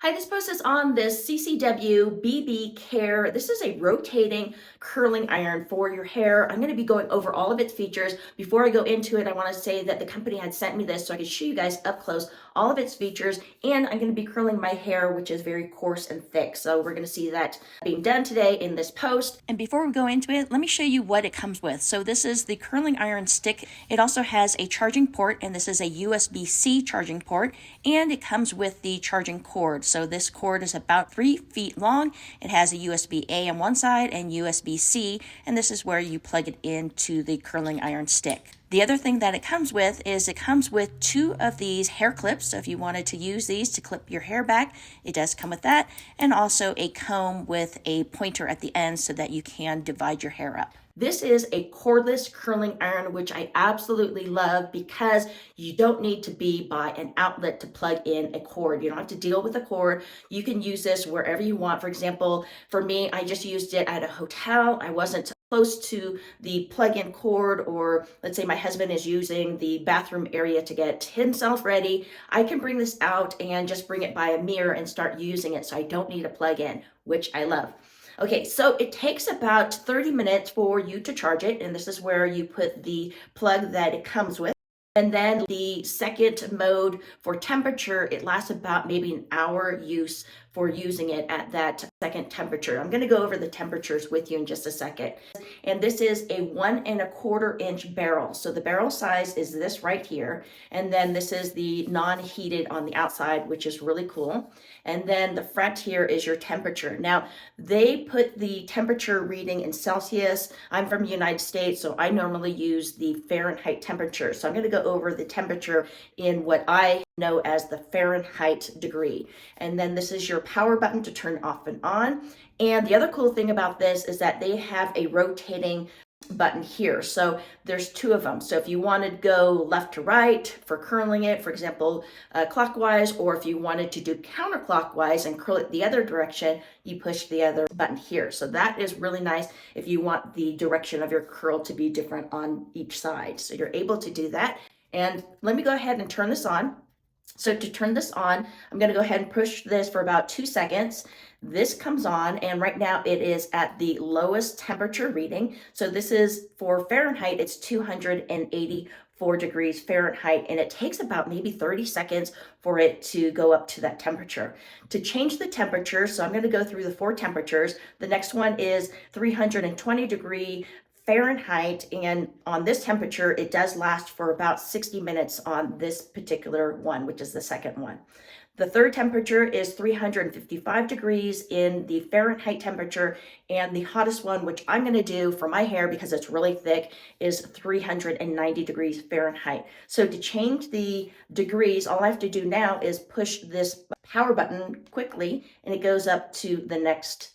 Hi, this post is on this CCW BBCare. This is a rotating curling iron for your hair. I'm going to be going over all of its features. Before I go into it, I want to say that the company had sent me this so I could show you guys up close all of its features. And I'm going to be curling my hair, which is very coarse and thick. So we're going to see that being done today in this post. And before we go into it, let me show you what it comes with. So this is the curling iron stick. It also has a charging port, and this is a USB-C charging port, and it comes with the charging cord. So this cord is about 3 feet long. It has a USB-A on one side and USB-C, and this is where you plug it into the curling iron stick. The other thing that it comes with is it comes with 2 of these hair clips. So if you wanted to use these to clip your hair back, it does come with that, and also a comb with a pointer at the end so that you can divide your hair up. This is a cordless curling iron, which I absolutely love because you don't need to be by an outlet to plug in a cord. You don't have to deal with a cord. You can use this wherever you want. For example, for me, I just used it at a hotel. I wasn't close to the plug-in cord, or let's say my husband is using the bathroom area to get himself ready. I can bring this out and just bring it by a mirror and start using it, so I don't need a plug-in, which I love. Okay, so it takes about 30 minutes for you to charge it, and this is where you put the plug that it comes with. And then the second mode for temperature, it lasts about maybe an hour use for using it at that second temperature. I'm going to go over the temperatures with you in just a second. And this is a 1 1/4 inch barrel. So the barrel size is this right here. And then this is the non-heated on the outside, which is really cool. And then the front here is your temperature. Now, they put the temperature reading in Celsius. I'm from the United States, so I normally use the Fahrenheit temperature. So I'm going to go over the temperature in what I know as the Fahrenheit degree. And then this is your power button to turn off and on. And the other cool thing about this is that they have a rotating button here. So there's 2 of them. So if you wanted to go left to right for curling it, for example, clockwise, or if you wanted to do counterclockwise and curl it the other direction, you push the other button here. So that is really nice if you want the direction of your curl to be different on each side. So you're able to do that. And let me go ahead and turn this on. So to turn this on, I'm going to go ahead and push this for about 2 seconds. This comes on, and right now it is at the lowest temperature reading. So this is for Fahrenheit, it's 284 degrees Fahrenheit, and it takes about maybe 30 seconds for it to go up to that temperature. To change the temperature, so I'm going to go through the 4 temperatures. The next one is 320 degree Fahrenheit, and on this temperature it does last for about 60 minutes on this particular one, which is the second one. The third temperature is 355 degrees in the Fahrenheit temperature, and the hottest one, which I'm going to do for my hair because it's really thick, is 390 degrees Fahrenheit. So to change the degrees, all I have to do now is push this power button quickly, and it goes up to the next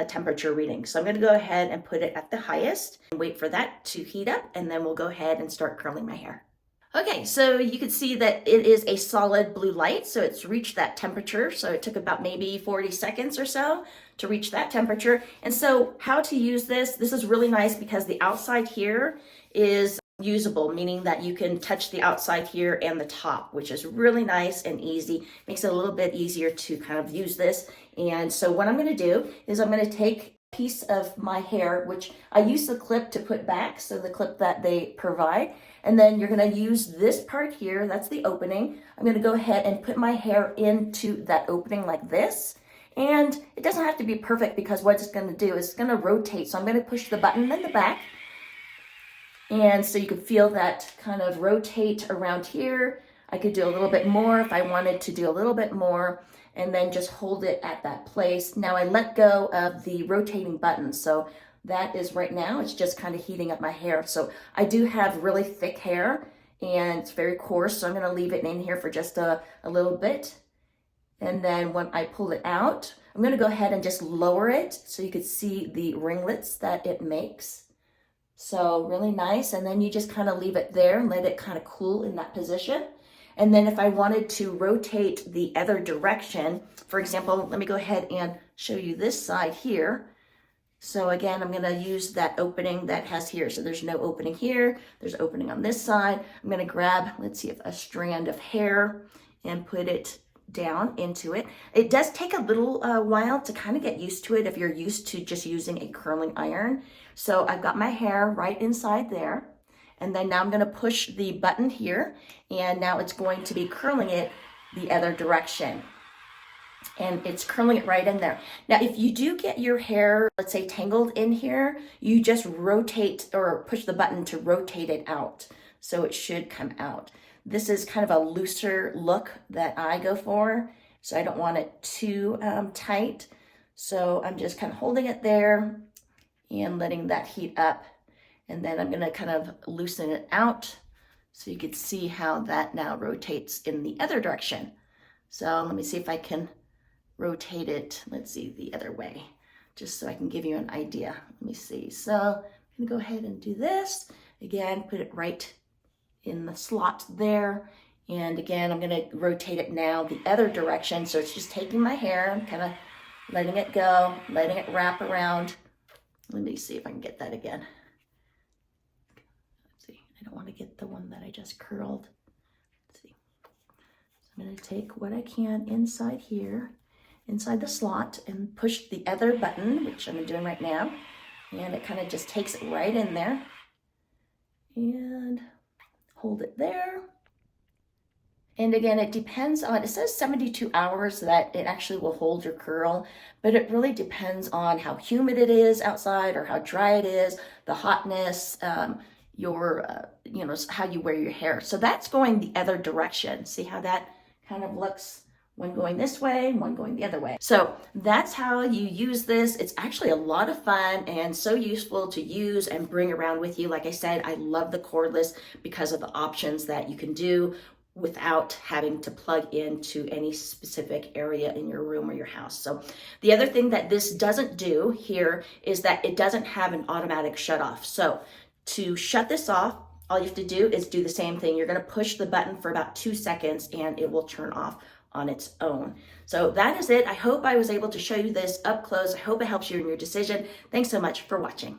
temperature reading. So I'm going to go ahead and put it at the highest and wait for that to heat up, and then we'll go ahead and start curling my hair. Okay, so you can see that it is a solid blue light, so it's reached that temperature. So it took about maybe 40 seconds or so to reach that temperature. And so how to use this is really nice because the outside here is usable, meaning that you can touch the outside here and the top, which is really nice and easy. Makes it a little bit easier to kind of use this. And so what I'm going to do is I'm going to take a piece of my hair, which I use the clip to put back, so the clip that they provide. And then you're going to use this part here, that's the opening. I'm going to go ahead and put my hair into that opening like this. And it doesn't have to be perfect because what it's going to do is it's going to rotate. So I'm going to push the button in the back. And so you can feel that kind of rotate around here. I could do a little bit more if I wanted to do a little bit more, and then just hold it at that place. Now I let go of the rotating button. So that is right now, it's just kind of heating up my hair. So I do have really thick hair and it's very coarse. So I'm going to leave it in here for just a little bit. And then when I pull it out, I'm going to go ahead and just lower it so you could see the ringlets that it makes. So really nice. And then you just kind of leave it there and let it kind of cool in that position. And then if I wanted to rotate the other direction, for example, let me go ahead and show you this side here. So again, I'm going to use that opening that has here. So there's no opening here. There's opening on this side. I'm going to grab, let's see, a strand of hair and put it down into it. It does take a little while to kind of get used to it if you're used to just using a curling iron. So I've got my hair right inside there. And then now I'm going to push the button here, and now it's going to be curling it the other direction. And it's curling it right in there. Now, if you do get your hair, let's say, tangled in here, you just rotate or push the button to rotate it out. So it should come out. This is kind of a looser look that I go for. So I don't want it too tight. So I'm just kind of holding it there and letting that heat up. And then I'm gonna kind of loosen it out so you can see how that now rotates in the other direction. So let me see if I can rotate it, let's see, the other way, just so I can give you an idea. Let me see. So I'm gonna go ahead and do this. Again, put it right in the slot there. And again, I'm gonna rotate it now the other direction. So it's just taking my hair and kind of letting it go, letting it wrap around. Let me see if I can get that again. Let's see, I don't want to get the one that I just curled. Let's see. So I'm gonna take what I can inside here, inside the slot, and push the other button, which I'm doing right now. And it kind of just takes it right in there. And hold it there. And again, it depends on, it says 72 hours that it actually will hold your curl, but it really depends on how humid it is outside or how dry it is, the hotness, your, how you wear your hair. So that's going the other direction. See how that kind of looks? One going this way, one going the other way. So that's how you use this. It's actually a lot of fun and so useful to use and bring around with you. Like I said, I love the cordless because of the options that you can do without having to plug into any specific area in your room or your house. So the other thing that this doesn't do here is that it doesn't have an automatic shut off. So to shut this off, all you have to do is do the same thing. You're gonna push the button for about 2 seconds and it will turn off on its own. So that is it. I hope I was able to show you this up close. I hope it helps you in your decision. Thanks so much for watching.